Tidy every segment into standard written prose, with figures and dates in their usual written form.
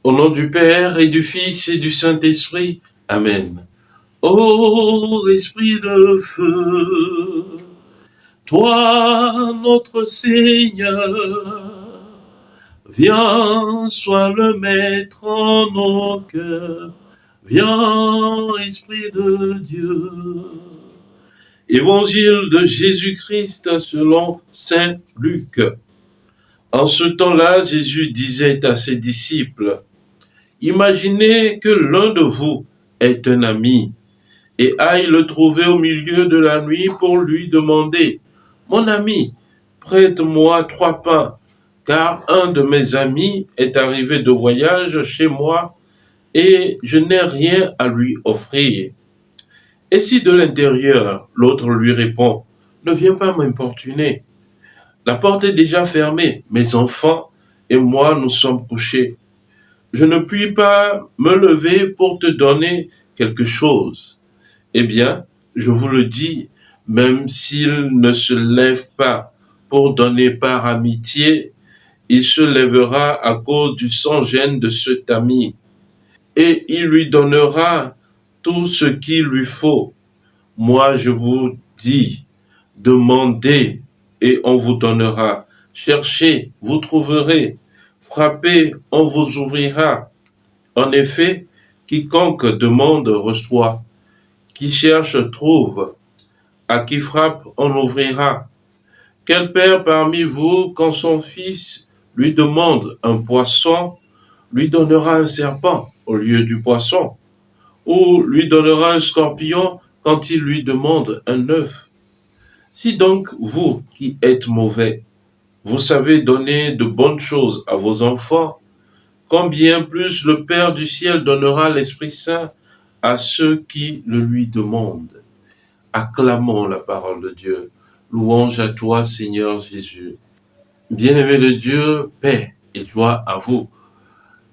Au nom du Père et du Fils et du Saint-Esprit. Amen. Ô Esprit de feu, toi notre Seigneur, viens, sois le Maître en nos cœurs. Viens, Esprit de Dieu. Évangile de Jésus-Christ selon saint Luc. En ce temps-là, Jésus disait à ses disciples, « Imaginez que l'un de vous est un ami et aille le trouver au milieu de la nuit pour lui demander, « Mon ami, prête-moi 3 pains, car un de mes amis est arrivé de voyage chez moi et je n'ai rien à lui offrir. » Et si de l'intérieur, l'autre lui répond, « Ne viens pas m'importuner. La porte est déjà fermée, mes enfants et moi nous sommes couchés. Je ne puis pas me lever pour te donner quelque chose. » Eh bien, je vous le dis, même s'il ne se lève pas pour donner par amitié, il se lèvera à cause du sans-gêne de cet ami, et il lui donnera tout ce qu'il lui faut. Moi, je vous dis, demandez et on vous donnera. Cherchez, vous trouverez. Frappez, on vous ouvrira. En effet, quiconque demande reçoit. Qui cherche trouve. À qui frappe, on ouvrira. Quel père parmi vous, quand son fils lui demande un poisson, lui donnera un serpent au lieu du poisson? Ou lui donnera un scorpion quand il lui demande un œuf? Si donc vous, qui êtes mauvais, vous savez donner de bonnes choses à vos enfants, combien plus le Père du ciel donnera l'Esprit Saint à ceux qui le lui demandent. Acclamons la parole de Dieu. Louange à toi, Seigneur Jésus. Bien-aimé de Dieu, paix et joie à vous.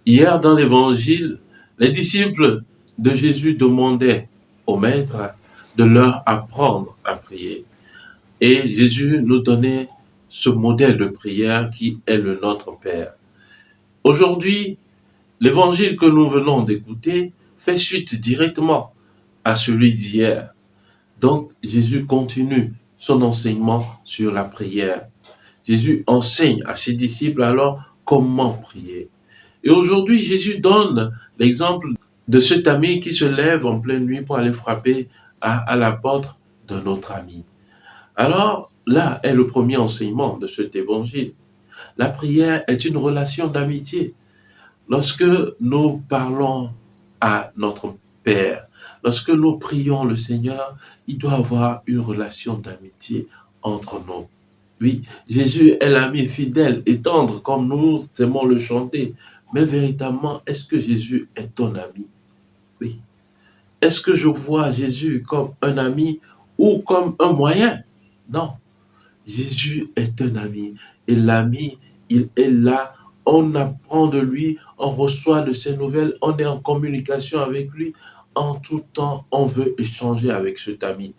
Hier dans l'Évangile, les disciples de Jésus demandaient au Maître de leur apprendre à prier. Et Jésus nous donnait ce modèle de prière qui est le Notre Père. Aujourd'hui, l'évangile que nous venons d'écouter fait suite directement à celui d'hier. Donc, Jésus continue son enseignement sur la prière. Jésus enseigne à ses disciples alors comment prier. Et aujourd'hui, Jésus donne l'exemple de cet ami qui se lève en pleine nuit pour aller frapper à la porte d'un autre ami. Alors, là est le premier enseignement de cet évangile. La prière est une relation d'amitié. Lorsque nous parlons à notre Père, lorsque nous prions le Seigneur, il doit y avoir une relation d'amitié entre nous. Oui, Jésus est l'ami fidèle et tendre comme nous aimons le chanter. Mais véritablement, est-ce que Jésus est ton ami? Oui. Est-ce que je vois Jésus comme un ami ou comme un moyen? Non. Jésus est un ami. Et l'ami, il est là. On apprend de lui, on reçoit de ses nouvelles, on est en communication avec lui. En tout temps, on veut échanger avec cet ami.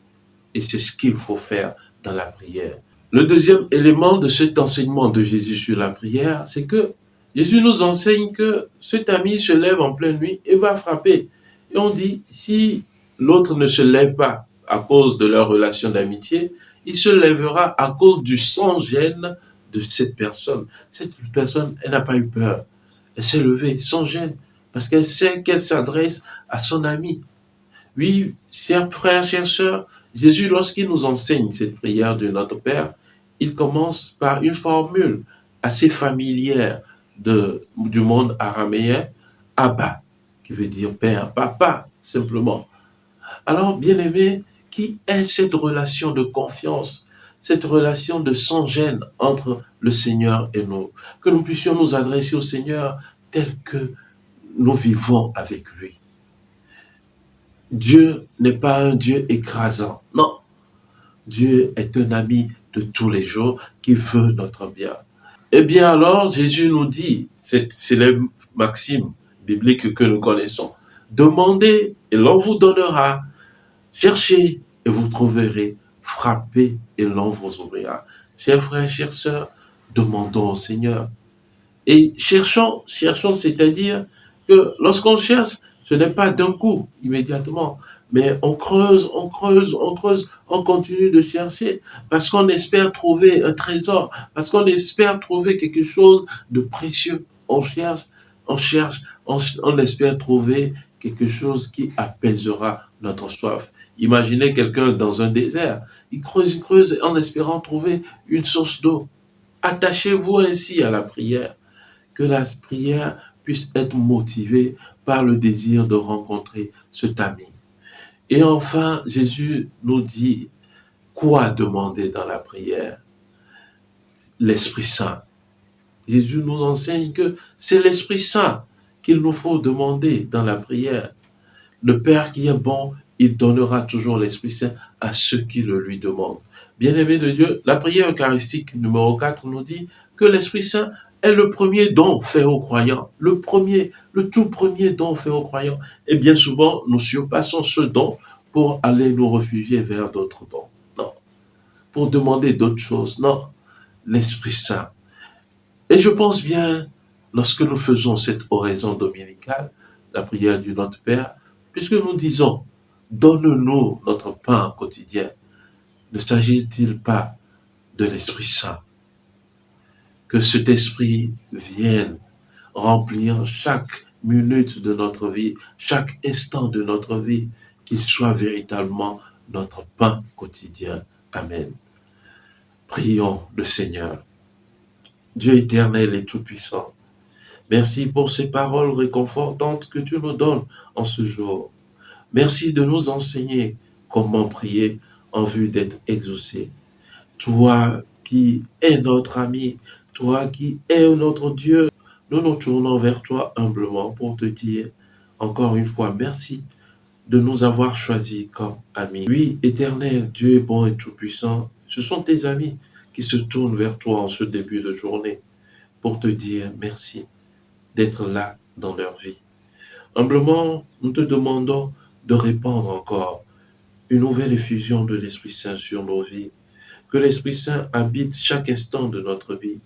Et c'est ce qu'il faut faire dans la prière. Le deuxième élément de cet enseignement de Jésus sur la prière, c'est que Jésus nous enseigne que cet ami se lève en pleine nuit et va frapper. Et on dit, si l'autre ne se lève pas à cause de leur relation d'amitié, il se lèvera à cause du sans-gêne de cette personne. Cette personne, elle n'a pas eu peur. Elle s'est levée sans gêne parce qu'elle sait qu'elle s'adresse à son ami. Oui, chers frères, chères sœurs, Jésus, lorsqu'il nous enseigne cette prière de notre Père, il commence par une formule assez familière du monde araméen, Abba, qui veut dire Père, Papa, simplement. Alors, bien-aimé, qui est cette relation de confiance, cette relation de sans-gêne entre le Seigneur et nous? Que nous puissions nous adresser au Seigneur tel que nous vivons avec lui. Dieu n'est pas un Dieu écrasant, non. Dieu est un ami de tous les jours qui veut notre bien. Eh bien alors, Jésus nous dit, cette célèbre maxime biblique que nous connaissons, demandez et l'on vous donnera, cherchez et vous trouverez, frappez et l'on vous ouvrira. Chers frères, chères sœurs, demandons au Seigneur. Et cherchons, c'est-à-dire que lorsqu'on cherche, ce n'est pas d'un coup, immédiatement, mais on creuse, on creuse, on creuse, on continue de chercher parce qu'on espère trouver un trésor, parce qu'on espère trouver quelque chose de précieux. On cherche, on cherche, on espère trouver quelque chose qui apaisera notre soif. Imaginez quelqu'un dans un désert, il creuse en espérant trouver une source d'eau. Attachez-vous ainsi à la prière, que la prière puisse être motivée par le désir de rencontrer cet ami. Et enfin, Jésus nous dit quoi demander dans la prière? L'Esprit Saint. Jésus nous enseigne que c'est l'Esprit Saint qu'il nous faut demander dans la prière. Le Père qui est bon, il donnera toujours l'Esprit Saint à ceux qui le lui demandent. Bien-aimé de Dieu, la prière eucharistique numéro 4 nous dit que l'Esprit Saint est le premier don fait aux croyants. Le tout premier don fait aux croyants. Et bien souvent, nous surpassons ce don pour aller nous réfugier vers d'autres dons. Non. Pour demander d'autres choses. Non. L'Esprit Saint. Et je pense bien, lorsque nous faisons cette oraison dominicale, la prière du Notre Père, puisque nous disons, donne-nous notre pain quotidien, ne s'agit-il pas de l'Esprit Saint? Que cet Esprit vienne remplir chaque minute de notre vie, chaque instant de notre vie, qu'il soit véritablement notre pain quotidien. Amen. Prions le Seigneur. Dieu éternel et tout-puissant, merci pour ces paroles réconfortantes que tu nous donnes en ce jour. Merci de nous enseigner comment prier en vue d'être exaucé. Toi qui es notre ami, toi qui es notre Dieu, nous nous tournons vers toi humblement pour te dire encore une fois merci de nous avoir choisis comme amis. Oui, éternel, Dieu est bon et tout-puissant. Ce sont tes amis qui se tournent vers toi en ce début de journée pour te dire merci d'être là dans leur vie. Humblement, nous te demandons de répandre encore une nouvelle effusion de l'Esprit Saint sur nos vies. Que l'Esprit Saint habite chaque instant de notre vie.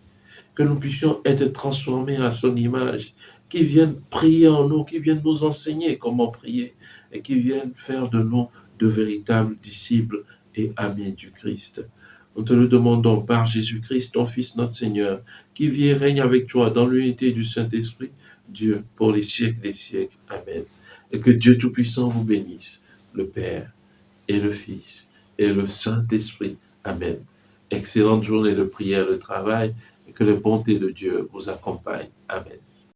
Que nous puissions être transformés à son image, qui vienne prier en nous, qui vienne nous enseigner comment prier et qui vienne faire de nous de véritables disciples et amis du Christ. Nous te le demandons par Jésus-Christ, ton Fils, notre Seigneur, qui vit et règne avec toi dans l'unité du Saint-Esprit, Dieu, pour les siècles des siècles. Amen. Et que Dieu Tout-Puissant vous bénisse, le Père et le Fils et le Saint-Esprit. Amen. Excellente journée de prière, de travail, et que les bontés de Dieu vous accompagnent. Amen.